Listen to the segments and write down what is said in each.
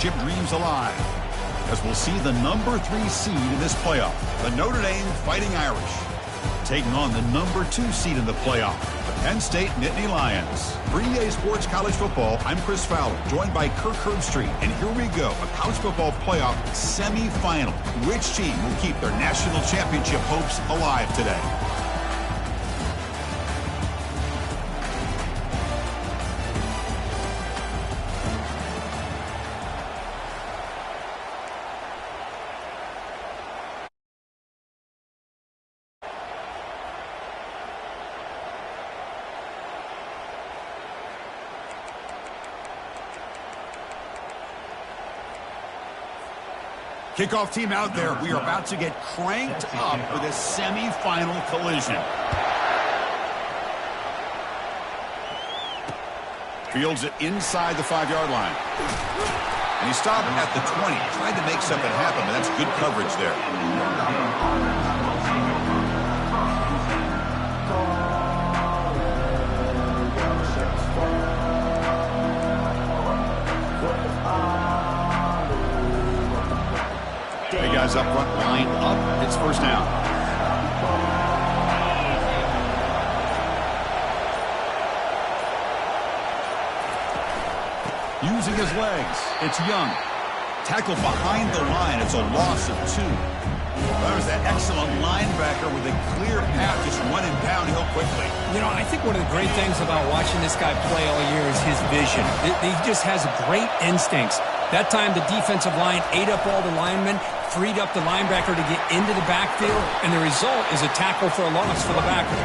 Dreams alive, as we'll see the number 3 seed in this playoff, the Notre Dame Fighting Irish, taking on the number 2 seed in the playoff, the Penn State Nittany Lions. For EA Sports College Football, I'm Chris Fowler, joined by Kirk Herbstreit, and here we go, a college football playoff semifinal. Which team will keep their national championship hopes alive today? Kickoff team out there. We are about to get cranked up for this semifinal collision. Fields it inside the 5-yard line. And he stopped at the 20. Tried to make something happen, but that's good coverage there. Guys up front lined up. It's first down. Using his legs. It's Young. Tackled behind the line. It's a loss of 2. That was that excellent linebacker with a clear path just running downhill quickly. You know, I think one of the great things about watching this guy play all year is his vision. He just has great instincts. That time the defensive line ate up all the linemen, freed up the linebacker to get into the backfield, and the result is a tackle for a loss for the backer.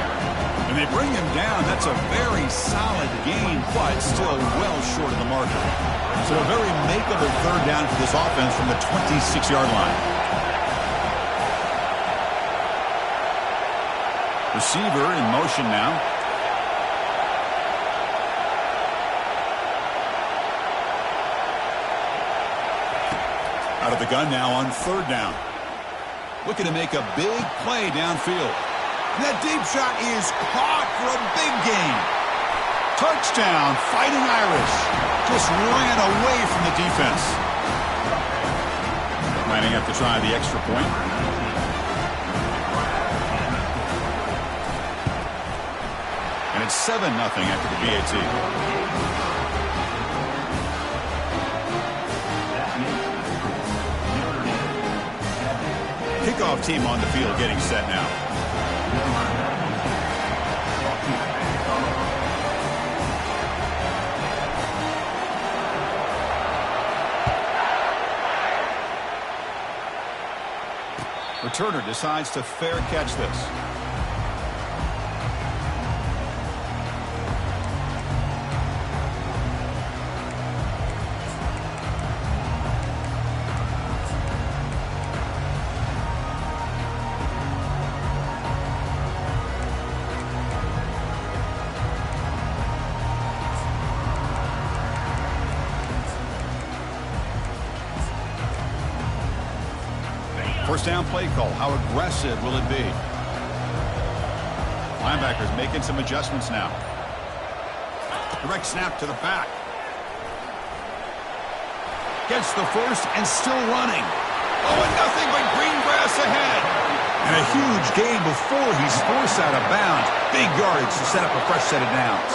And they bring him down. That's a very solid gain, but still well short of the marker. So a very makeable third down for this offense from the 26-yard line. Receiver in motion now. Out of the gun now on third down. Looking to make a big play downfield. And that deep shot is caught for a big gain. Touchdown, Fighting Irish. Just ran away from the defense. Might have to try the extra point. And it's 7-0 after the PAT. Kickoff team on the field getting set now. Returner decides to fair catch this. First down play call. How aggressive will it be? Linebackers making some adjustments now. Direct snap to the back. Gets the first and still running. Oh, and nothing but green grass ahead. And a huge gain before he's forced out of bounds. Big yardage to set up a fresh set of downs.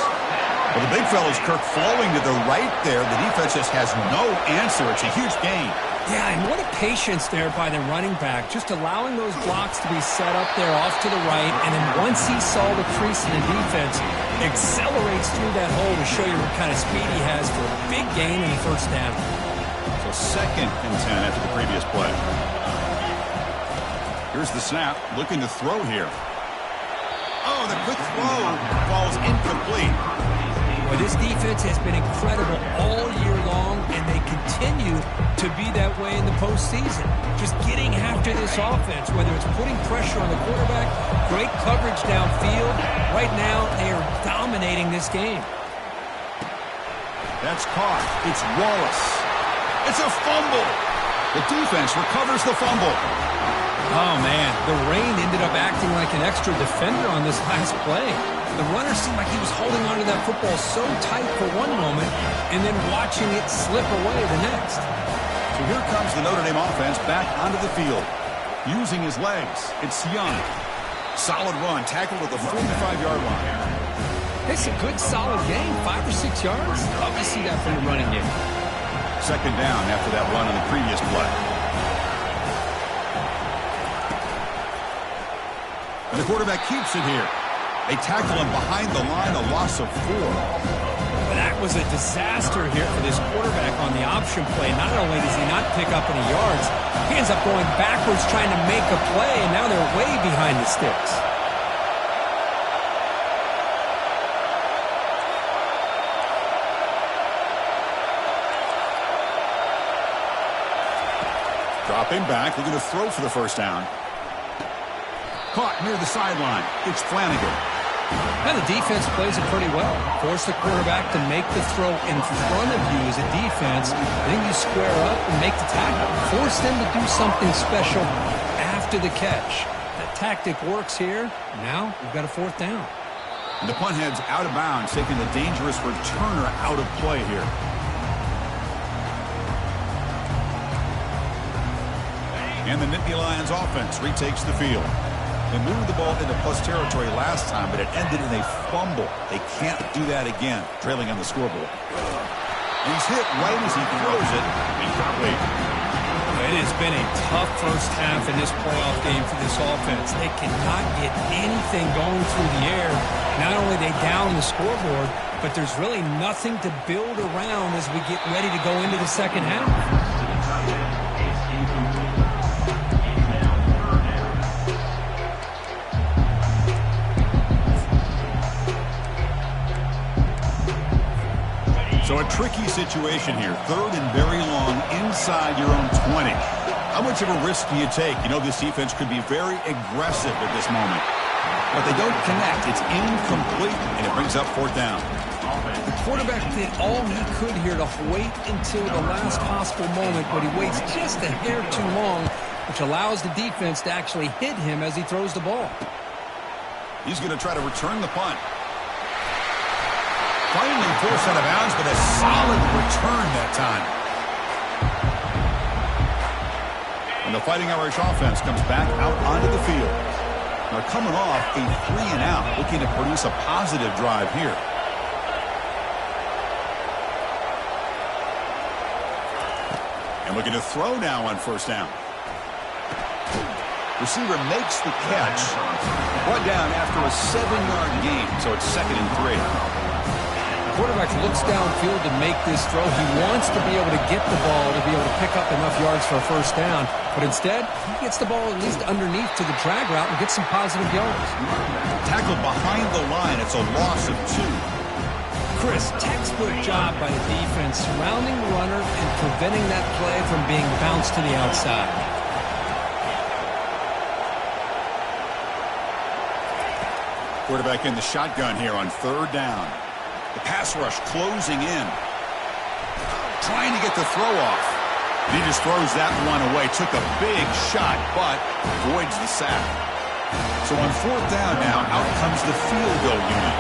Well, the big fella's Kirk flowing to the right there. The defense just has no answer. It's a huge gain. Yeah, and what a patience there by the running back, just allowing those blocks to be set up there off to the right, and then once he saw the crease in the defense, accelerates through that hole to show you what kind of speed he has for a big gain in the first down. So 2nd and 10 after the previous play. Here's the snap, looking to throw here. Oh, the quick throw falls incomplete. Well, this defense has been incredible all year long, and they continue to be that way in the postseason. Just getting after this offense, whether it's putting pressure on the quarterback, great coverage downfield. Right now, they are dominating this game. That's caught. It's Wallace. It's a fumble. The defense recovers the fumble. Oh, man, the rain ended up acting like an extra defender on this last play. The runner seemed like he was holding onto that football so tight for one moment and then watching it slip away the next. So here comes the Notre Dame offense back onto the field. Using his legs, it's Young. Solid run, tackled at the 45-yard line. It's a good, solid game, 5 or 6 yards. Love to see that from the running game. Second down after that run on the previous play. And the quarterback keeps it here. They tackle him behind the line, a loss of 4. That was a disaster here for this quarterback on the option play. Not only does he not pick up any yards, he ends up going backwards trying to make a play, and now they're way behind the sticks. Dropping back, looking to throw for the first down. Caught near the sideline. It's Flanagan. Now the defense plays it pretty well. Force the quarterback to make the throw in front of you as a defense. I think you square up and make the tackle. Force them to do something special after the catch. That tactic works here. Now we've got a fourth down. And the punt heads out of bounds, taking the dangerous returner out of play here. And the Nittany Lions offense retakes the field. They moved the ball into plus territory last time, but it ended in a fumble. They can't do that again, trailing on the scoreboard. And he's hit right as he throws it incomplete. It has been a tough first half in this playoff game for this offense. They cannot get anything going through the air. Not only are they down the scoreboard, but there's really nothing to build around as we get ready to go into the second half. So a tricky situation here. Third and very long inside your own 20. How much of a risk do you take? You know this defense could be very aggressive at this moment. But they don't connect. It's incomplete, and it brings up fourth down. The quarterback did all he could here to wait until the last possible moment, but he waits just a hair too long, which allows the defense to actually hit him as he throws the ball. He's going to try to return the punt. Finally forced out of bounds, but a solid return that time. And the Fighting Irish offense comes back out onto the field. Now coming off a 3-and-out, looking to produce a positive drive here. And looking to throw now on first down. Receiver makes the catch. Brought down after a 7-yard gain, so it's 2nd and 3. Quarterback looks downfield to make this throw. He wants to be able to get the ball to be able to pick up enough yards for a first down. But instead, he gets the ball at least underneath to the drag route and gets some positive yards. Tackled behind the line. It's a loss of 2. Chris, textbook job by the defense surrounding the runner and preventing that play from being bounced to the outside. Quarterback in the shotgun here on third down. The pass rush closing in. Trying to get the throw off. And he just throws that one away. Took a big shot, but avoids the sack. So on fourth down now, out comes the field goal unit.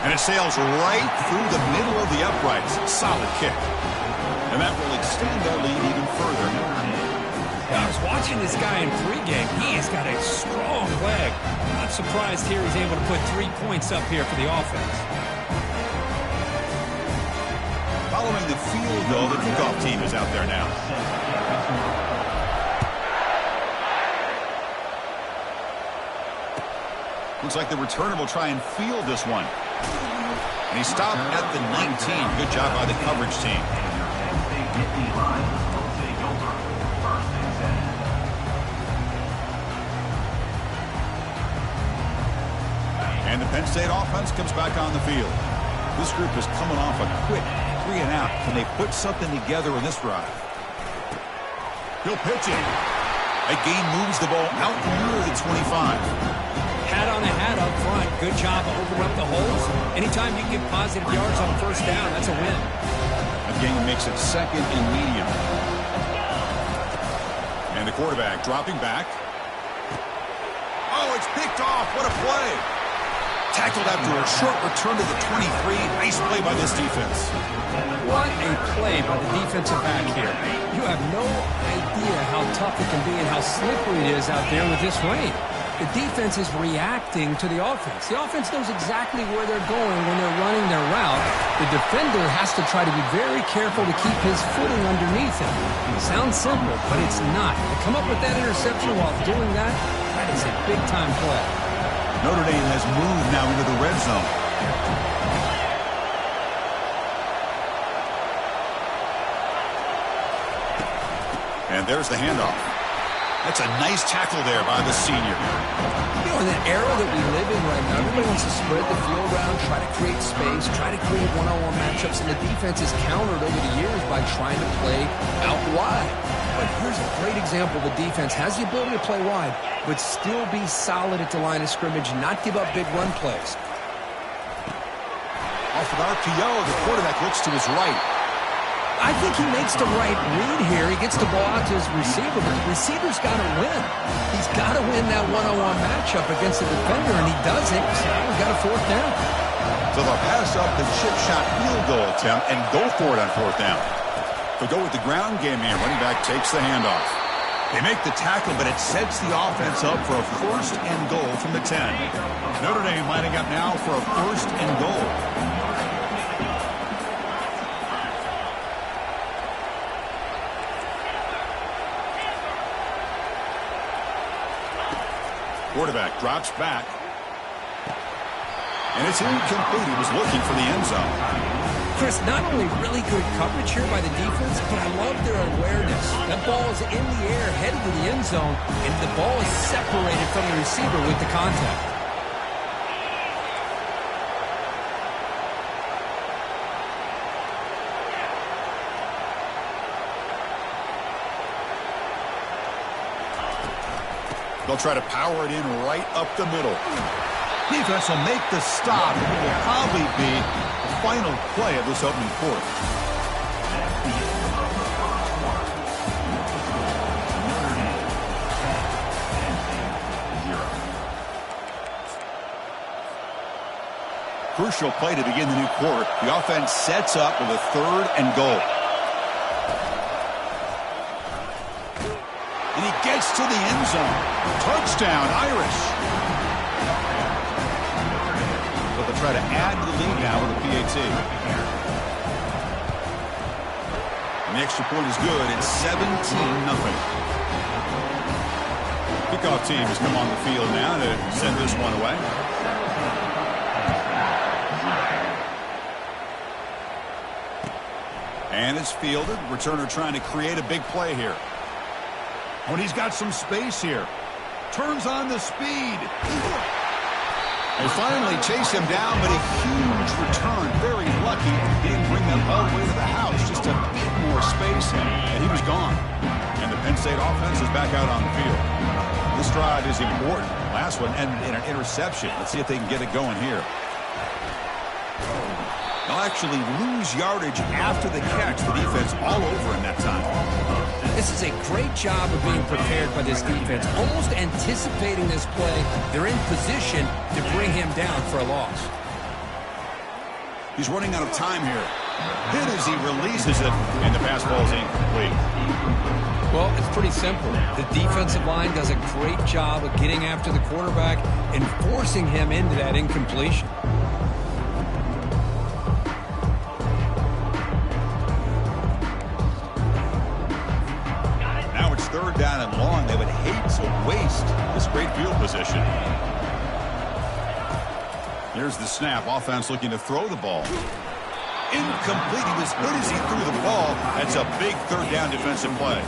And it sails right through the middle of the uprights. Solid kick. And that will extend their lead even further. I was watching this guy in pregame. He has got a strong leg. Not surprised here he's able to put 3 points up here for the offense. Following the field goal, the kickoff team is out there now. Looks like the returner will try and field this one. And he stopped at the 19. Good job by the coverage team. And the Penn State offense comes back on the field. This group is coming off a quick 3-and-out. Can they put something together in this drive? He'll pitch it. A gain moves the ball out near the 25. Hat on a hat up front. Good job to open up the holes. Anytime you can get positive yards on first down, that's a win. A gain makes it 2nd and medium. And the quarterback dropping back. Oh, it's picked off. What a play. Tackled after a short return to the 23. Nice play by this defense. What a play by the defensive back here. You have no idea how tough it can be and how slippery it is out there with this rain. The defense is reacting to the offense. The offense knows exactly where they're going when they're running their route. The defender has to try to be very careful to keep his footing underneath him. It sounds simple, but it's not. To come up with that interception while doing that, that is a big-time play. Notre Dame has moved now into the red zone. And there's the handoff. That's a nice tackle there by the senior. You know, in the era that we live in right now, everybody wants to spread the field around, try to create space, try to create one-on-one matchups, and the defense is countered over the years by trying to play out wide. But here's a great example. The defense has the ability to play wide, but still be solid at the line of scrimmage, not give up big run plays. Off of RPO, the quarterback looks to his right. I think he makes the right read here. He gets the ball out to his receiver, but the receiver's got to win. He's got to win that one-on-one matchup against the defender, and he doesn't. So now we've got a fourth down. So they'll pass up the chip shot field goal attempt and go for it on fourth down. They'll go with the ground game here. Running back takes the handoff. They make the tackle, but it sets the offense up for a first and goal from the 10. Notre Dame lining up now for a first and goal. Quarterback drops back. And it's incomplete. He was looking for the end zone. Chris, not only really good coverage here by the defense, but I love their awareness. That ball is in the air, headed to the end zone, and the ball is separated from the receiver with the contact. They'll try to power it in right up the middle. Defense will make the stop, and it will probably be the final play of this opening quarter. Crucial play to begin the new quarter. The offense sets up with a third and goal. And he gets to the end zone. Touchdown, Irish. So they'll try to add to the lead now with a PAT. And the extra point is good. It's 17-0. Kickoff team has come on the field now to send this one away. And it's fielded. Returner trying to create a big play here. When he's got some space here. Turns on the speed. They finally chase him down, but a huge return. Very lucky. He didn't bring them all the way to the house. Just a bit more space, and he was gone. And the Penn State offense is back out on the field. This drive is important. Last one ended in an interception. Let's see if they can get it going here. They'll actually lose yardage after the catch. The defense all over in that time. This is a great job of being prepared by this defense. Almost anticipating this play, they're in position to bring him down for a loss. He's running out of time here. Hit as he releases it, and the pass ball is incomplete. Well, it's pretty simple. The defensive line does a great job of getting after the quarterback and forcing him into that incompletion. Third down and long. They would hate to waste this great field position. Here's the snap. Offense looking to throw the ball. Incomplete. He was hit as he threw the ball. That's a big third down defensive play.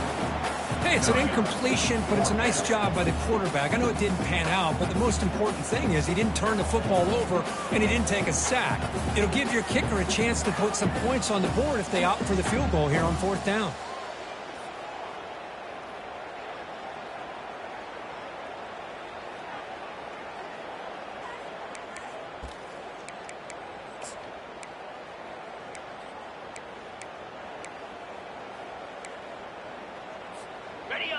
Hey, it's an incompletion, but it's a nice job by the quarterback. I know it didn't pan out, but the most important thing is he didn't turn the football over and he didn't take a sack. It'll give your kicker a chance to put some points on the board if they opt for the field goal here on fourth down.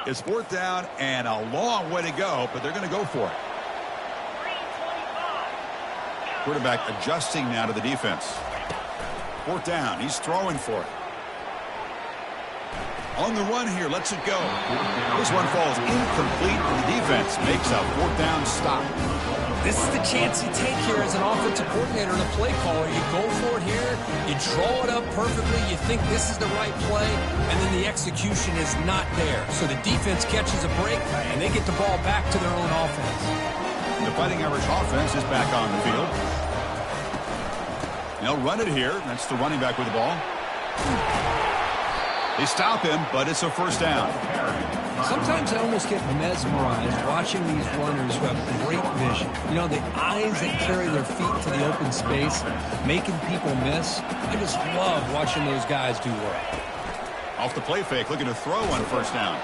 It's fourth down and a long way to go, but they're going to go for it. Quarterback adjusting now to the defense. Fourth down. He's throwing for it. On the run here, lets it go. This one falls incomplete, and the defense makes a fourth down stop. This is the chance you take here as an offensive coordinator and a play caller. You go for it here, you draw it up perfectly, you think this is the right play, and then the execution is not there. So the defense catches a break, and they get the ball back to their own offense. The Fighting Irish offense is back on the field. They'll run it here. That's the running back with the ball. They stop him, but it's a first down. Sometimes I almost get mesmerized watching these runners who have great vision. You know, the eyes that carry their feet to the open space, making people miss. I just love watching those guys do work. Off the play fake, looking to throw on first down.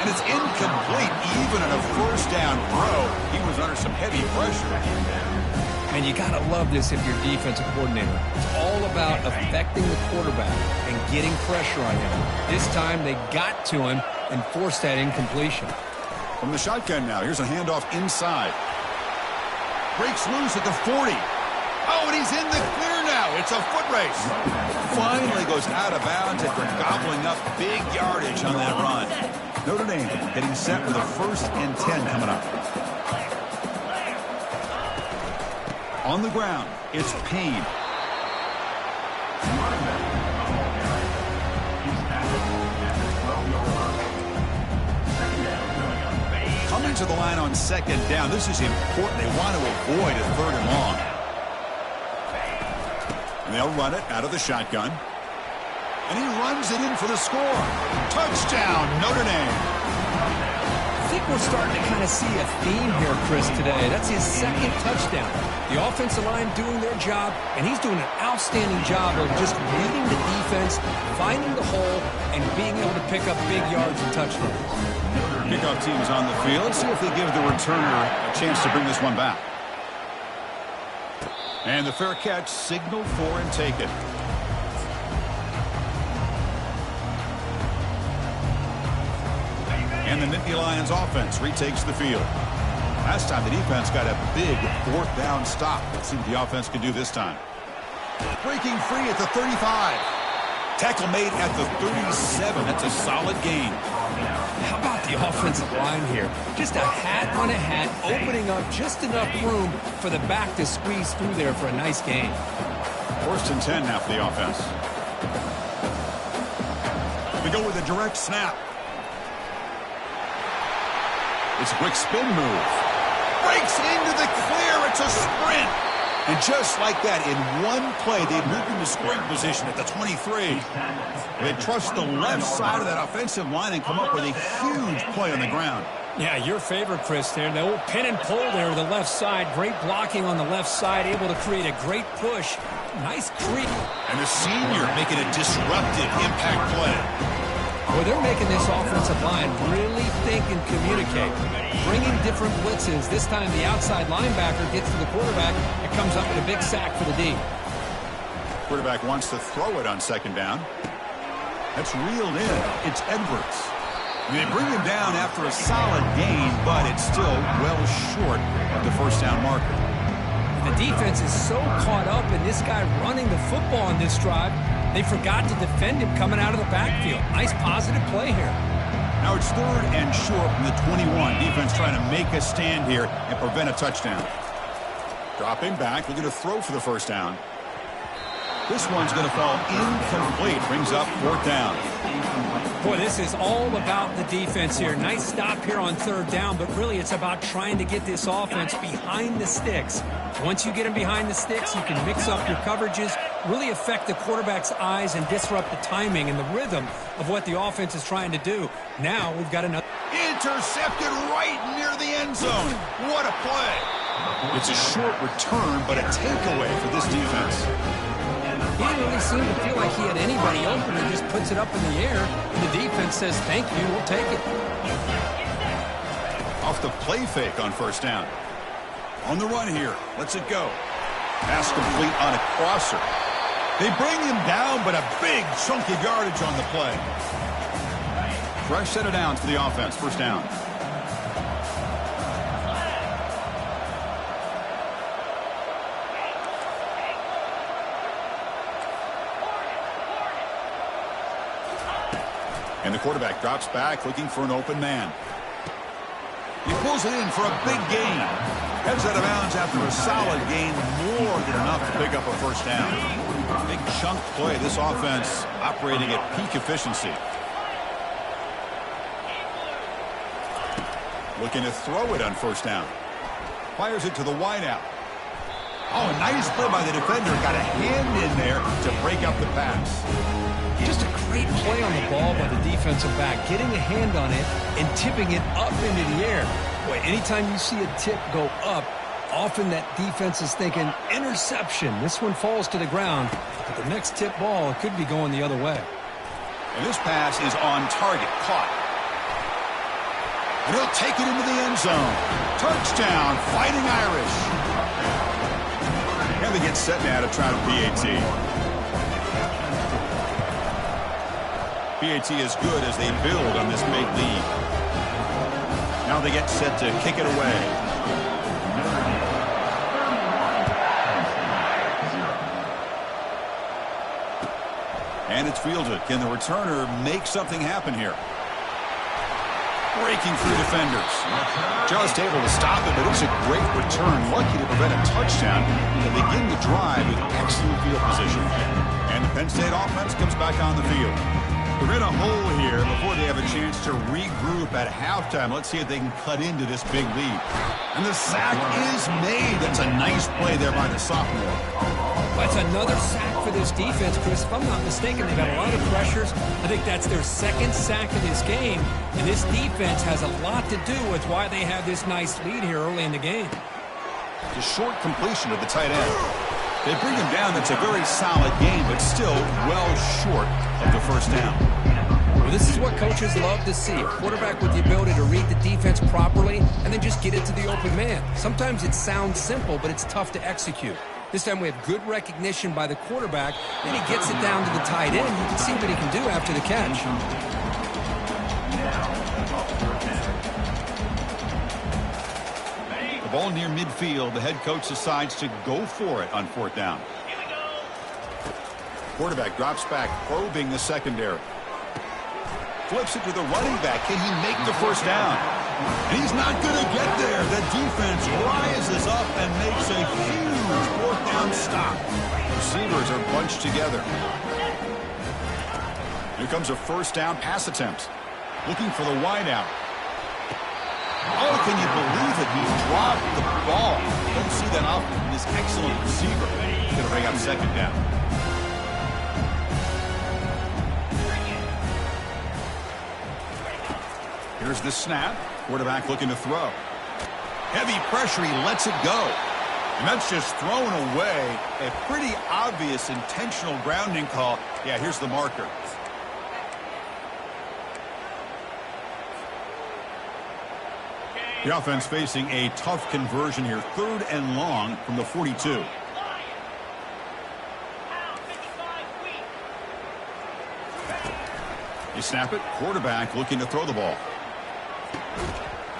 And it's incomplete, even on a first down throw. He was under some heavy pressure. And you got to love this if you're a defensive coordinator. It's all about affecting the quarterback and getting pressure on him. This time they got to him and forced that incompletion. From the shotgun now, here's a handoff inside. Breaks loose at the 40. Oh, and he's in the clear now. It's a foot race. Finally goes out of bounds after gobbling up big yardage on that run. Notre Dame getting set with a 1st and 10 coming up. On the ground, it's Penn. Coming to the line on 2nd down. This is important. They want to avoid a 3rd and long. And they'll run it out of the shotgun. And he runs it in for the score. Touchdown, Notre Dame. I think we're starting to kind of see a theme here, Chris, today. That's his 2nd touchdown. The offensive line doing their job, and he's doing an outstanding job of just reading the defense, finding the hole, and being able to pick up big yards and touchdowns. Kickoff team is on the field. Let's see if they give the returner a chance to bring this one back. And the fair catch signaled for and taken. And the Nittany Lions offense retakes the field. Last time the defense got a big 4th down stop. Let's see what the offense can do this time. Breaking free at the 35. Tackle made at the 37. That's a solid gain. How about the offensive line here? Just a hat on a hat, opening up just enough room for the back to squeeze through there for a nice gain. 1st and 10 now for the offense. We go with a direct snap. It's a quick spin move. Breaks into the clear. It's a sprint. And just like that, in one play, they moved into scoring position at the 23. They trust the left side of that offensive line and come up with a huge play on the ground. Yeah, your favorite, Chris, there. The old pin and pull there to the left side. Great blocking on the left side, able to create a great push. Nice creep. And the senior making a disruptive impact play. Well, they're making this offensive line really think and communicate. Bringing different blitzes. This time the outside linebacker gets to the quarterback and comes up with a big sack for the D. Quarterback wants to throw it on 2nd down. That's reeled in. It's Edwards. And they bring him down after a solid gain, but it's still well short of the 1st down marker. The defense is so caught up in this guy running the football on this drive, they forgot to defend him coming out of the backfield. Nice positive play here. Now it's 3rd and short from the 21. Defense trying to make a stand here and prevent a touchdown. Dropping back, looking to throw for the 1st down. This one's going to fall incomplete. Brings up 4th down. Boy, this is all about the defense here. Nice stop here on 3rd down, but really it's about trying to get this offense behind the sticks. Once you get them behind the sticks, you can mix up your coverages, really affect the quarterback's eyes and disrupt the timing and the rhythm of what the offense is trying to do. Now we've got another. Intercepted right near the end zone. What a play. It's a short return, but a takeaway for this defense. He didn't really seem to feel like he had anybody open. He just puts it up in the air, and the defense says, thank you, we'll take it. Off the play fake on 1st down. On the run here. Lets it go. Pass complete on a crosser. They bring him down, but a big chunk of yardage on the play. Fresh set of downs for the offense. First down. And the quarterback drops back looking for an open man. He pulls it in for a big gain. Heads out of bounds after a solid gain, more than enough to pick up a first down. Big chunk play. This offense operating at peak efficiency. Looking to throw it on first down. Fires it to the wideout. Oh, nice play by the defender. Got a hand in there to break up the pass. Just a great play on the ball by the defensive back, getting a hand on it and tipping it up into the air. Boy, anytime you see a tip go up, often that defense is thinking interception. This one falls to the ground, but the next tip ball could be going the other way. And this pass is on target, caught. And he'll take it into the end zone. Touchdown, Fighting Irish. And they get set now to try the PAT. PAT is good as they build on this big lead. Now they get set to kick it away. And it's fielded. Can the returner make something happen here? Breaking through defenders. Just able to stop it, but it's a great return. Lucky to prevent a touchdown and begin the drive with excellent field position. And the Penn State offense comes back on the field. They're in a hole here before they have a chance to regroup at halftime. Let's see if they can cut into this big lead. And the sack is made. That's a nice play there by the sophomore. That's another sack for this defense, Chris. If I'm not mistaken, they've got a lot of pressures. I think that's their second sack of this game. And this defense has a lot to do with why they have this nice lead here early in the game. The short completion of the tight end. They bring him down. That's a very solid game, but still well short of the first down. Well, this is what coaches love to see. A quarterback with the ability to read the defense properly and then just get it to the open man. Sometimes it sounds simple, but it's tough to execute. This time we have good recognition by the quarterback, and he gets it down to the tight end. You can see what he can do after the catch. Ball near midfield. The head coach decides to go for it on fourth down. Quarterback drops back, probing the secondary. Flips it to the running back. Can he make the first down? And he's not going to get there. The defense rises up and makes a huge fourth down stop. Receivers are bunched together. Here comes a first down pass attempt. Looking for the wideout. Oh, can you believe it? He dropped the ball. Don't see that often from this excellent receiver. He's going to bring up second down. Here's the snap. Quarterback looking to throw. Heavy pressure. He lets it go. And that's just thrown away. A pretty obvious intentional grounding call. Yeah, here's the marker. The offense facing a tough conversion here. 3rd and long from the 42. You snap it. Quarterback looking to throw the ball.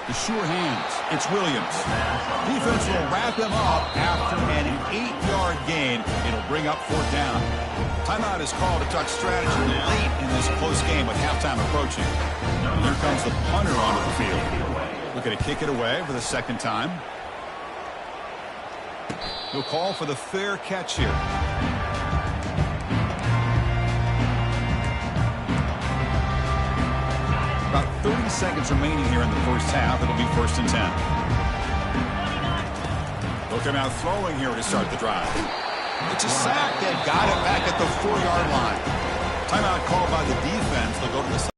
The sure hands. It's Williams. Defense will wrap him up after an 8-yard gain. It'll bring up fourth down. Timeout is called to talk strategy late in this close game with halftime approaching. And here comes the punter onto the field. Looking to kick it away for the second time. He'll call for the fair catch here. About 30 seconds remaining here in the first half. It'll be 1st and 10. Looking out throwing here to start the drive. It's a sack that got it back at the 4-yard line. Timeout called by the defense. They'll go to the side.